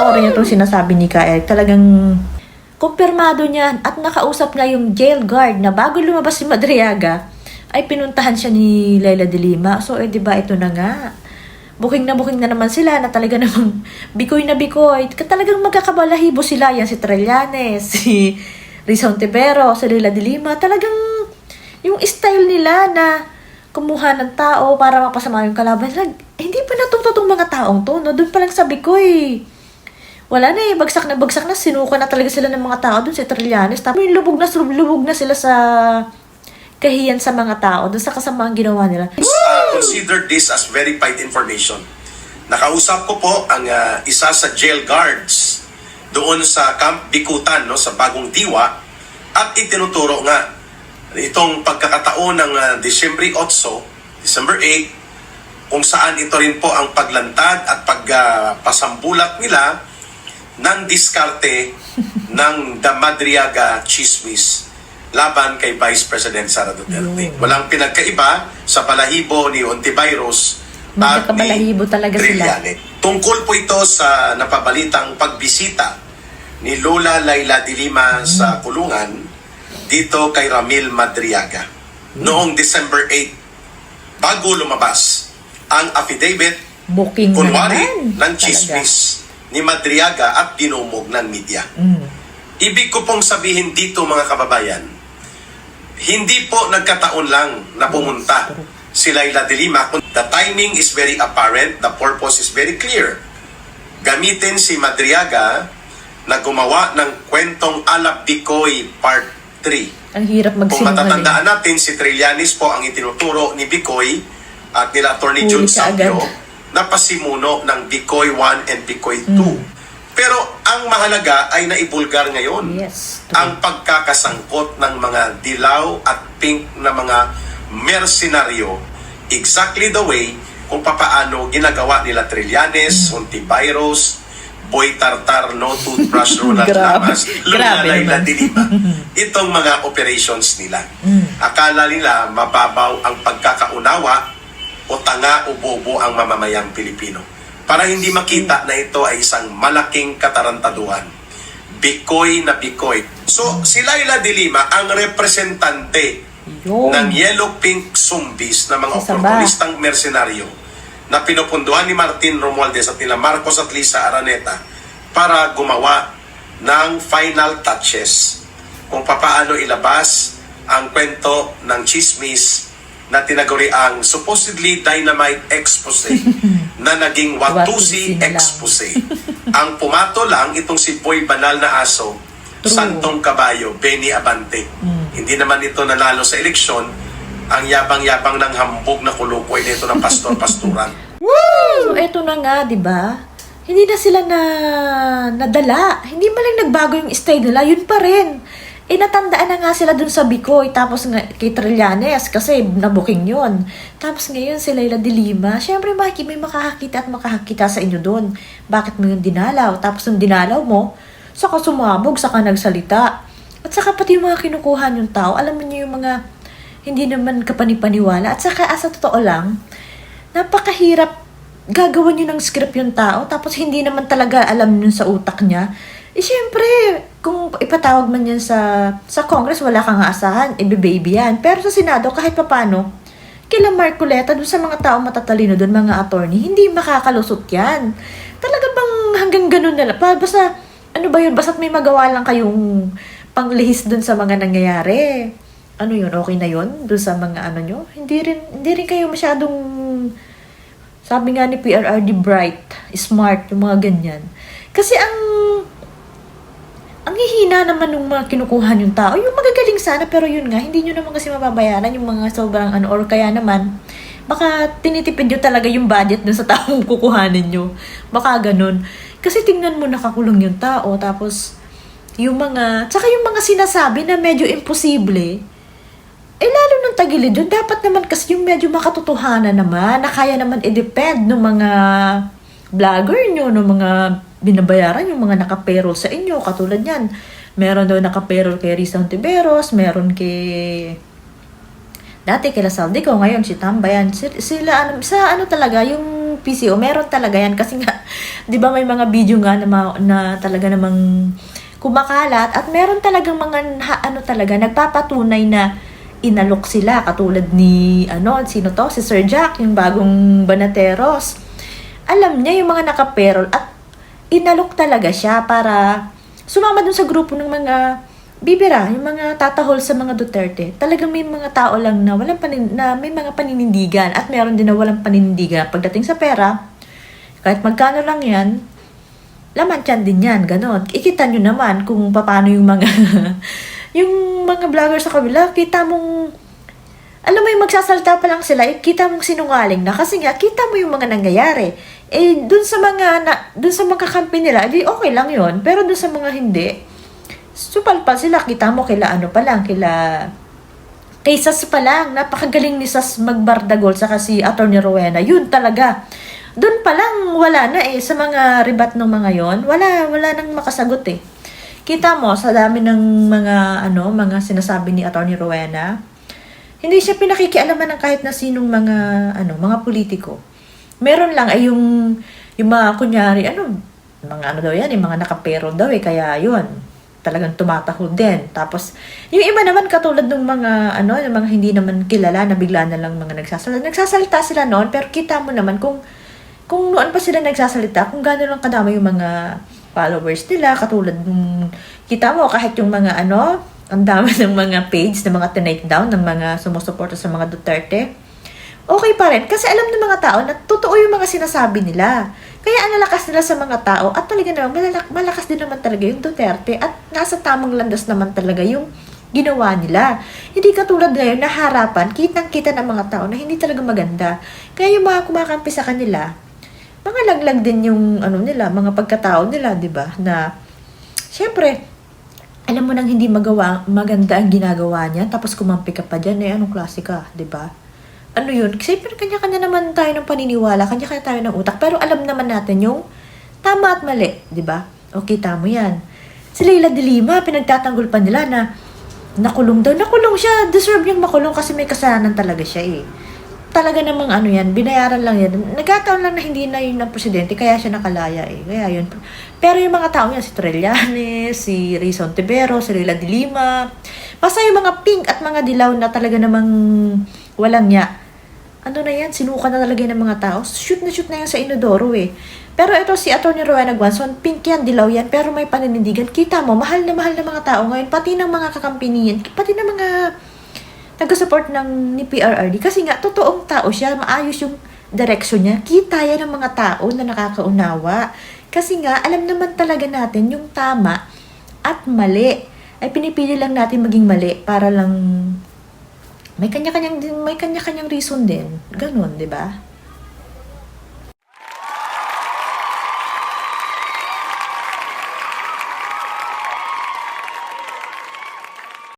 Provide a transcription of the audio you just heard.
panoorin niyo itong sinasabi ni Ka Eric. Talagang kumpirmado niya at nakausap nga yung jail guard na bago lumabas si Madriaga, ay pinuntahan siya ni Leila de Lima. So, diba, ito na nga. Booking na naman sila na talaga namang bikoy na bikoy. Talagang magkakabalahibo sila. Yan si Trillanes, si Risa Hontiveros, si Leila de Lima. Talagang yung style nila na kumuha ng tao para mapasama yung kalaban. Hindi pa natuto tong mga taong to. No? Doon pa lang sabi ko wala na bagsak na. Sinuka na talaga sila ng mga tao doon si Trillanes. Tapos yung lubog na sila sa kahiyan sa mga tao doon sa kasamaang ginawa nila. Consider this as verified information. Nakausap ko po ang isa sa jail guards doon sa Camp Bikutan, no, sa Bagong Diwa, at itinuturo nga itong pagkakataon ng December 8, kung saan ito rin po ang paglantad at pagpasambulat nila ng diskarte ng The Madriaga Chismis laban kay Vice President Sara Duterte. Walang pinagkaiba sa balahibo ni Hontiveros at ni talaga Trillanes. Tungkol po ito sa napabalitang pagbisita ni Lola Leila de Lima sa kulungan dito kay Ramil Madriaga noong December 8, bago lumabas ang affidavit booking kunwari ng chismis ni Madriaga at dinumog ng media. Ibig ko pong sabihin dito, mga kababayan, hindi po nagkataon lang na pumunta si Leila de Lima. The timing is very apparent, the purpose is very clear. Gamitin si Madriaga na gumawa ng kwentong Alap Bicoy Part 3. Ang hirap Kung matatandaan natin, si Trillanes po ang itinuturo ni Bicoy at nila Attorney June Sabio na pasimuno ng Bicoy 1 and Bicoy 2. Pero ang mahalaga ay naibulgar ngayon ang pagkakasangkot ng mga dilaw at pink na mga mercenaryo, exactly the way kung papaano ginagawa nila Trillanes, Hontiveros, Boy Tartar, No Toothbrush, Ronald Lamas, Lola Leila de Lima. Itong mga operations nila. Akala nila mababaw ang pagkakaunawa o tanga o bobo ang mamamayang Pilipino. Para hindi makita na ito ay isang malaking katarantaduhan. Bikoy na bikoy. So, si Leila de Lima ang representante ng Yellow Pink Zombies na mga oportunistang mercenaryo na pinupunduhan ni Martin Romualdez at nila Marcos at Lisa Araneta para gumawa ng final touches kung papaano ilabas ang kwento ng chismis na tinaguri ang supposedly dynamite expose na naging Watusi expose. Ang pumato lang itong si Boy Banal na Aso, Santong Kabayo, Benny Abante. Hindi naman ito nanalo sa eleksyon. Ang yabang-yabang ng hambog na kulukoy nito ng pastor-pasturan. So, eto na nga, di ba? Hindi na sila nadala. Hindi man lang nagbago yung style nila, yun pa rin. Natandaan na nga sila dun sa Bicoy, tapos nga kay Trillanes, kasi nabuking yun. Tapos ngayon si Leila de Lima, syempre may makakakita at makakakita sa inyo dun. Bakit mo yung dinalaw? Tapos yung dinalaw mo, saka sumabog, saka nagsalita. At saka pati yung mga kinukuha yung tao, alam mo niyo yung mga hindi naman kapanipaniwala. At saka sa totoo lang, napakahirap gagawa niyo ng script yung tao, tapos hindi naman talaga alam yun sa utak niya. Siyempre, kung ipatawag man yan sa Congress, wala kang aasahan, baby yan. Pero sa Senado, kahit papano, kila Marcoleta, dun sa mga tao matatalino dun, mga attorney, hindi makakalusot yan. Talaga bang hanggang ganun na lang? Basta, ano ba yun? Basta't may magawa lang kayong panglihis dun sa mga nangyayari. Ano yun? Okay na yun? Dun sa mga ano nyo? Hindi rin kayo masyadong, sabi nga ni PRRD, bright, smart, yung mga ganyan. Kasi ang hihina naman ng mga kinukuha yung tao. Yung magagaling sana, pero yun nga, hindi nyo naman kasi mababayaran yung mga sobrang or kaya naman, baka tinitipid nyo talaga yung budget dun sa taong kukuhanin nyo. Baka ganun. Kasi tingnan mo, nakakulong yung tao, tapos yung mga, tsaka yung mga sinasabi na medyo imposible, lalo nung tagilid yun, dapat naman kasi yung medyo makatotohanan naman, na kaya naman i-depend ng mga vlogger nyo, ng mga binabayaran yung mga naka-payroll sa inyo. Katulad yan, meron daw naka-payroll kay Risa Hontiveros, meron dati kay Saldico, ngayon si Tambayan. Sila, sa ano talaga, yung yung PCO, meron talaga yan. Kasi nga, di ba may mga video nga na talaga namang kumakalat at meron talagang mga talaga nagpapatunay na inalok sila katulad ni sino to, si Sir Jack, yung bagong Banateros. Alam niya yung mga nakaperol at inalok talaga siya para sumama dun sa grupo ng mga bibira, yung mga tatahol sa mga Duterte. Talagang may mga tao lang na may mga paninindigan at meron din na walang paninindigan. Pagdating sa pera, kahit magkano lang yan, laman tiyan din yan, ganon. Ikita nyo naman kung paano yung mga yung mga vlogger sa kabila, kita mong alam mo yung magsasalta pa lang sila, kita mong sinungaling na kasi nga kita mo yung mga nangyayari. Dun sa mga kampi nila, okay lang yon. Pero dun sa mga hindi, supalpal sila, kita mo kay Sas pa lang, napakagaling ni Sas magbardagol sa si Atty. Rowena. Yun talaga. Doon pa lang wala na sa mga ribat ng mga yon, wala nang makasagot Kita mo sa dami ng mga sinasabi ni Atty. Rowena, hindi siya pinakikialaman ng kahit na sinong mga politiko. Meron lang yung mga kunyari mga daw yan, yung mga nakapero daw kaya yun talagang tumatahod din. Tapos yung iba naman katulad ng mga yung mga hindi naman kilala na bigla na lang mga nagsasalita sila noon, pero kita mo naman kung noon pa sila nagsasalita, kung gano'n lang kadami yung mga followers nila, katulad kita mo kahit yung mga ang dami ng mga page na mga tinake down ng mga sumusuporta sa mga Duterte, okay pa rin. Kasi alam ng mga tao na totoo yung mga sinasabi nila. Kaya ang lalakas nila sa mga tao at talaga naman malakas din naman talaga yung Duterte at nasa tamang landas naman talaga yung ginawa nila. Hindi katulad ngayon na harapan, kitang-kita ng mga tao na hindi talaga maganda. Kaya yung mga kumakampi sa kanila, mga laglag din yung mga pagkatao nila, 'di ba? Na syempre, alam mo nang hindi maganda ang ginagawa niya, tapos kumampi ka pa diyan, anong klase ka, 'di ba? Ano yun? Kasi kanya-kanya naman tayo ng paniniwala, kanya-kanya tayo ng utak, pero alam naman natin yung tama at mali, 'di ba? O kita mo 'yan. Si Leila de Lima, pinagtatanggol pa nila na nakulong daw. Nakulong siya, deserve niyang makulong kasi may kasalanan talaga siya Talaga namang yan, binayaran lang yan. Nagkataon lang na hindi na yun ng presidente, kaya siya nakalaya Kaya yun. Pero yung mga tao yan, si Trillanes, si Rizon Tibero, si Leila de Lima, basta yung mga pink at mga dilaw na talaga namang walang niya. Sinuka na talaga ng mga tao. Shoot na yan sa Inodoro Pero ito si Atty. Rowena Guanzon, pink yan, dilaw yan, pero may paninindigan. Kita mo, mahal na mga tao ngayon, pati ng mga kakampi niyan, pati ng mga taga-support ni PRRD. Kasi nga, totoong tao siya, maayos yung direksyon niya. Kita yan ng mga tao na nakakaunawa. Kasi nga, alam naman talaga natin yung tama at mali. Ay pinipili lang natin maging mali para lang may kanya-kanyang reason din. Ganun, 'di ba?